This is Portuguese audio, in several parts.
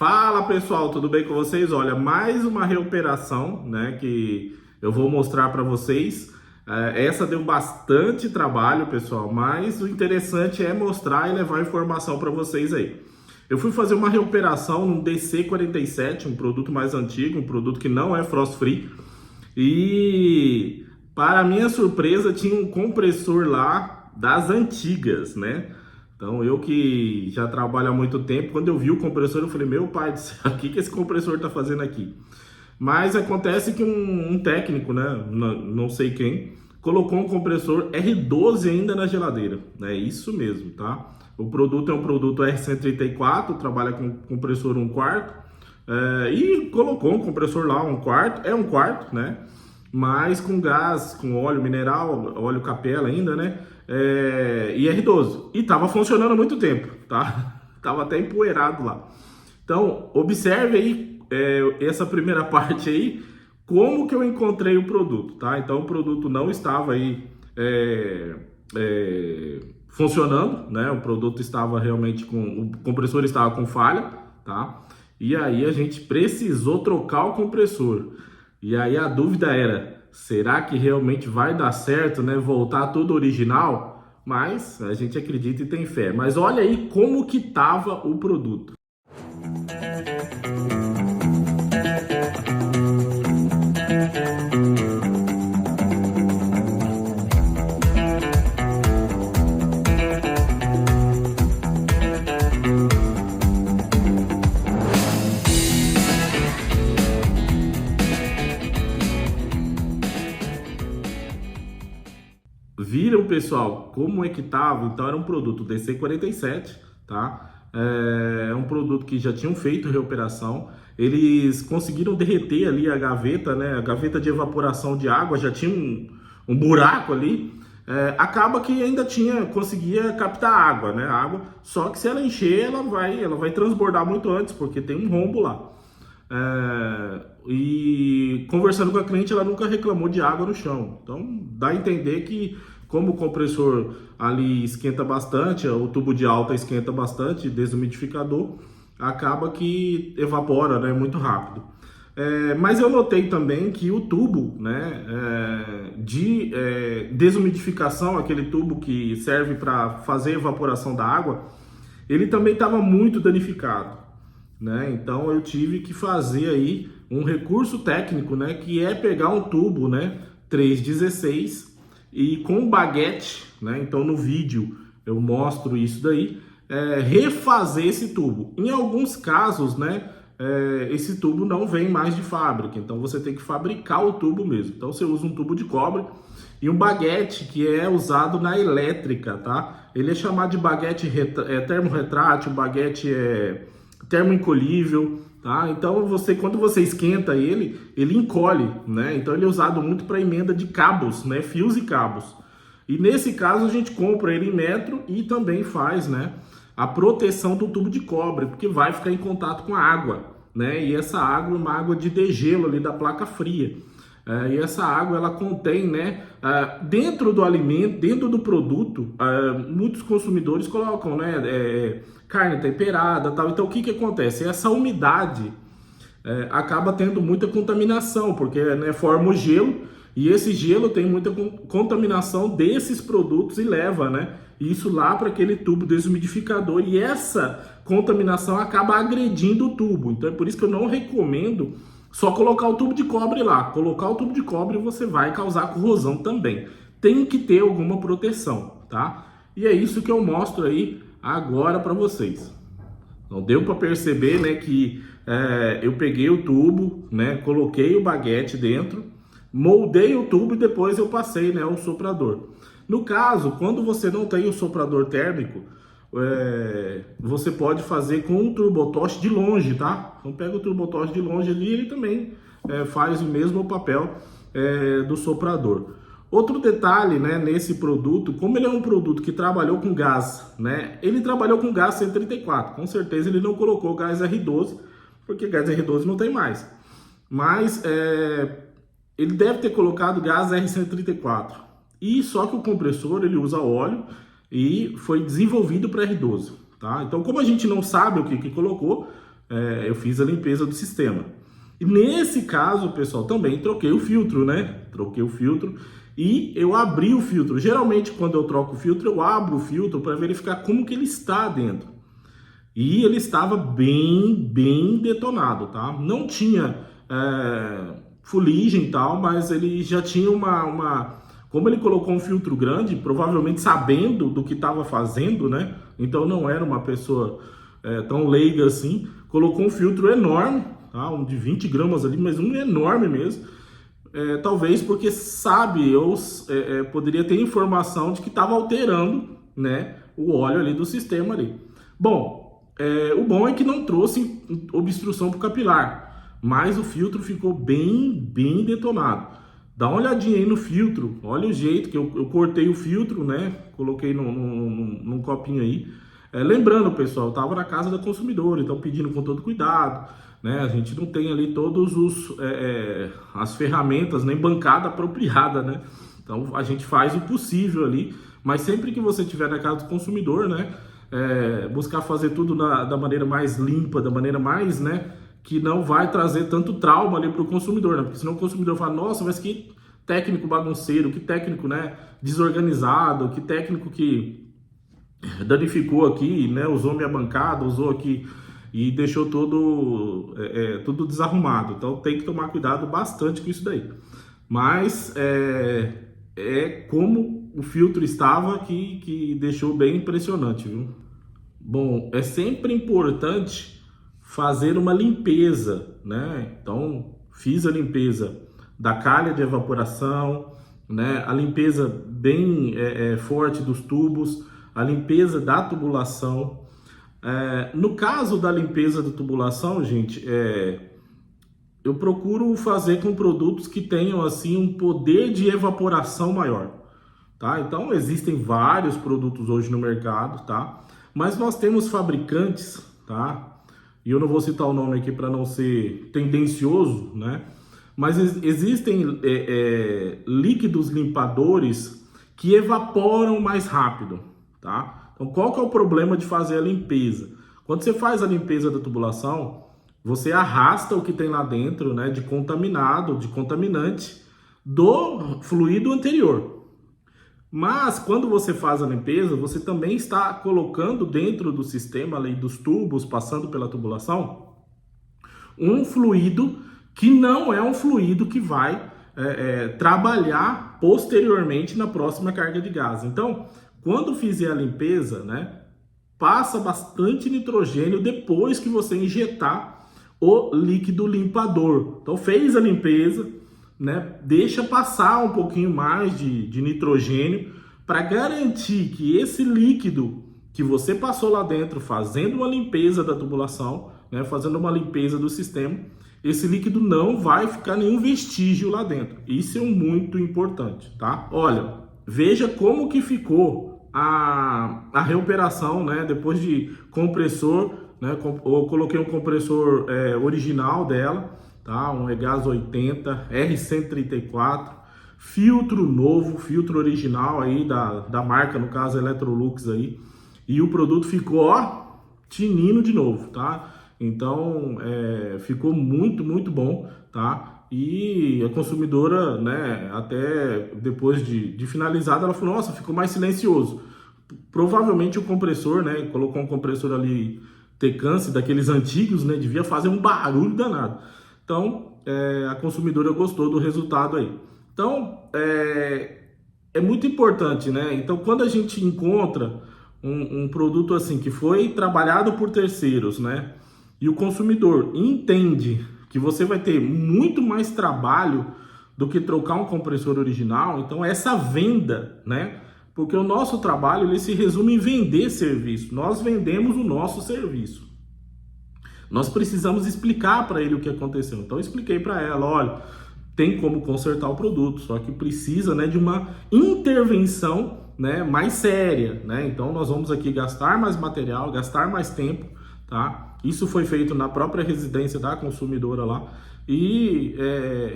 Fala pessoal, tudo bem com vocês? Olha, mais uma reoperação, né, que eu vou mostrar para vocês. Essa deu bastante trabalho, pessoal, mas o interessante é mostrar e levar informação para vocês aí. Eu fui fazer uma reoperação no DC47, um produto mais antigo, um produto que não é frost free, e para minha surpresa tinha um compressor lá das antigas, né? Então, eu que já trabalho há muito tempo, quando eu vi o compressor, eu falei, meu pai do céu, o que esse compressor está fazendo aqui? Mas acontece que um técnico, né, não sei quem, colocou um compressor R12 ainda na geladeira. É isso mesmo, tá? O produto é um produto R134, trabalha com compressor 1/4, e colocou um compressor lá 1/4, é 1/4, né? Mas com gás, com óleo mineral, óleo capela ainda, né? E R12. E tava funcionando há muito tempo, tá? Tava até empoeirado lá. Então, observe aí essa primeira parte aí, como que eu encontrei o produto, tá? Então, o produto não estava aí funcionando, né? O produto estava realmente o compressor estava com falha, tá? E aí a gente precisou trocar o compressor. E aí a dúvida era, será que realmente vai dar certo, né? Voltar tudo original? Mas a gente acredita e tem fé. Mas olha aí como que tava o produto. Viram, pessoal, como é que tava? Então era um produto DC47, tá? É um produto que já tinham feito reoperação. Eles conseguiram derreter ali a gaveta, né? A gaveta de evaporação de água já tinha um buraco ali. Acaba que ainda conseguia captar água, né? Água, só que se ela encher, ela vai transbordar muito antes, porque tem um rombo lá. E conversando com a cliente, ela nunca reclamou de água no chão. Então dá a entender que, como o compressor ali esquenta bastante, o tubo de alta esquenta bastante, desumidificador, acaba que evapora, né, muito rápido. Mas eu notei também que o tubo, né, de desumidificação, aquele tubo que serve para fazer evaporação da água, ele também estava muito danificado, né? Então eu tive que fazer aí um recurso técnico, né, que é pegar um tubo, né, 316 e com baguete, né? Então no vídeo eu mostro isso daí, refazer esse tubo. Em alguns casos, né, esse tubo não vem mais de fábrica, então você tem que fabricar o tubo mesmo. Então você usa um tubo de cobre e um baguete que é usado na elétrica, tá? Ele é chamado de baguete termorretrátil, baguete termoencolhível, tá? Então quando você esquenta ele encolhe, né? Então ele é usado muito para emenda de cabos, né? Fios e cabos. E nesse caso a gente compra ele em metro e também faz, né, a proteção do tubo de cobre, porque vai ficar em contato com a água, né? E essa água é uma água de degelo ali da placa fria. E essa água ela contém, né, dentro do alimento, dentro do produto, muitos consumidores colocam, né, carne temperada, tal. Então o que acontece? Essa umidade acaba tendo muita contaminação, porque, né, forma o gelo e esse gelo tem muita contaminação desses produtos e leva, né, isso lá para aquele tubo desumidificador, e essa contaminação acaba agredindo o tubo. Então é por isso que eu não recomendo só colocar o tubo de cobre lá. Colocar o tubo de cobre você vai causar corrosão também. Tem que ter alguma proteção, tá? E é isso que eu mostro aí agora para vocês. Então deu para perceber, né, que eu peguei o tubo, né, coloquei o baguete dentro, moldei o tubo e depois eu passei, né, o soprador. No caso, quando você não tem o soprador térmico, você pode fazer com um turbotoche de longe, tá? Então pega o turbotoche de longe ali, ele também faz o mesmo papel do soprador. Outro detalhe, né, nesse produto, como ele é um produto que trabalhou com gás, né? Ele trabalhou com gás 134, com certeza ele não colocou gás R12, porque gás R12 não tem mais. Mas ele deve ter colocado gás R134. E só que o compressor ele usa óleo e foi desenvolvido para R12, tá? Então, como a gente não sabe o que colocou, eu fiz a limpeza do sistema. E nesse caso, pessoal, também troquei o filtro, né? Troquei o filtro e eu abri o filtro. Geralmente, quando eu troco o filtro, eu abro o filtro para verificar como que ele está dentro. E ele estava bem detonado, tá? Não tinha fuligem e tal, mas ele já tinha Como ele colocou um filtro grande, provavelmente sabendo do que estava fazendo, né? Então não era uma pessoa tão leiga assim. Colocou um filtro enorme, tá? Um de 20 gramas ali, mas um enorme mesmo. Talvez porque sabe, ou poderia ter informação de que estava alterando, né, o óleo ali do sistema ali. Bom, o bom é que não trouxe obstrução para o capilar, mas o filtro ficou bem detonado. Dá uma olhadinha aí no filtro, olha o jeito que eu cortei o filtro, né? Coloquei num copinho aí. Lembrando, pessoal, eu estava na casa da consumidora, então pedindo com todo cuidado, né? A gente não tem ali todos as ferramentas, nem bancada apropriada, né? Então a gente faz o possível ali, mas sempre que você estiver na casa do consumidor, né? Buscar fazer tudo da maneira mais limpa, da maneira mais, né? Que não vai trazer tanto trauma ali para o consumidor, né? Porque senão o consumidor fala, nossa, mas que técnico bagunceiro, que técnico, né, desorganizado, que técnico que danificou aqui, né, usou minha bancada, usou aqui e deixou tudo desarrumado. Então tem que tomar cuidado bastante com isso daí. Mas como o filtro estava que deixou bem impressionante, viu? Bom, é sempre importante fazer uma limpeza, né? Então, fiz a limpeza da calha de evaporação, né? A limpeza bem forte dos tubos, a limpeza da tubulação. No caso da limpeza da tubulação, gente, eu procuro fazer com produtos que tenham assim um poder de evaporação maior, tá? Então, existem vários produtos hoje no mercado, tá? Mas nós temos fabricantes, tá? E eu não vou citar o nome aqui para não ser tendencioso, né? Mas existem líquidos limpadores que evaporam mais rápido, tá? Então, qual que é o problema de fazer a limpeza? Quando você faz a limpeza da tubulação, você arrasta o que tem lá dentro, né, de contaminante do fluido anterior. Mas quando você faz a limpeza, você também está colocando dentro do sistema ali dos tubos, passando pela tubulação, um fluido que não é um fluido que vai trabalhar posteriormente na próxima carga de gás. Então, quando fizer a limpeza, né, passa bastante nitrogênio depois que você injetar o líquido limpador. Então, fez a limpeza, né, deixa passar um pouquinho mais de nitrogênio para garantir que esse líquido que você passou lá dentro, fazendo uma limpeza da tubulação, né, fazendo uma limpeza do sistema, esse líquido não vai ficar nenhum vestígio lá dentro. Isso é muito importante, tá? Olha, veja como que ficou a reoperação, né, depois de compressor, né, eu coloquei um compressor original dela, tá? Um EGAS 80 R134, filtro novo, filtro original aí da marca, no caso Electrolux aí, e o produto ficou, ó, tinindo de novo, tá? Então, ficou muito bom, tá? E a consumidora, né, até depois de finalizada, ela falou, nossa, ficou mais silencioso. Provavelmente o compressor, né, colocou um compressor ali Tecance, daqueles antigos, né, devia fazer um barulho danado. Então, a consumidora gostou do resultado aí. Então, é muito importante, né? Então, quando a gente encontra um produto assim, que foi trabalhado por terceiros, né? E o consumidor entende que você vai ter muito mais trabalho do que trocar um compressor original, então essa venda, né? Porque o nosso trabalho, ele se resume em vender serviço. Nós vendemos o nosso serviço. Nós precisamos explicar para ele o que aconteceu. Então eu expliquei para ela, olha, tem como consertar o produto, só que precisa, né, de uma intervenção, né, mais séria, né? Então nós vamos aqui gastar mais material, gastar mais tempo, tá? Isso foi feito na própria residência da consumidora lá e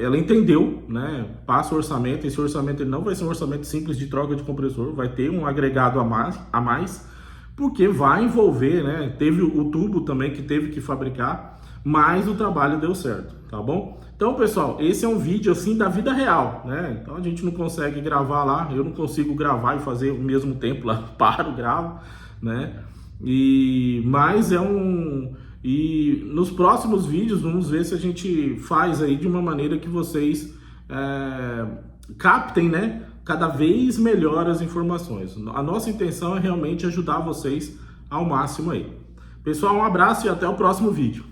ela entendeu, né? Passa o orçamento. Esse orçamento ele não vai ser um orçamento simples de troca de compressor, vai ter um agregado a mais porque vai envolver, né? Teve o tubo também que teve que fabricar, mas o trabalho deu certo, tá bom? Então, pessoal, esse é um vídeo assim da vida real, né? Então a gente não consegue gravar lá, eu não consigo gravar e fazer ao mesmo tempo lá, paro, gravo, né? Mas é e nos próximos vídeos vamos ver se a gente faz aí de uma maneira que vocês captem, né, cada vez melhor as informações. A nossa intenção é realmente ajudar vocês ao máximo aí. Pessoal, um abraço e até o próximo vídeo.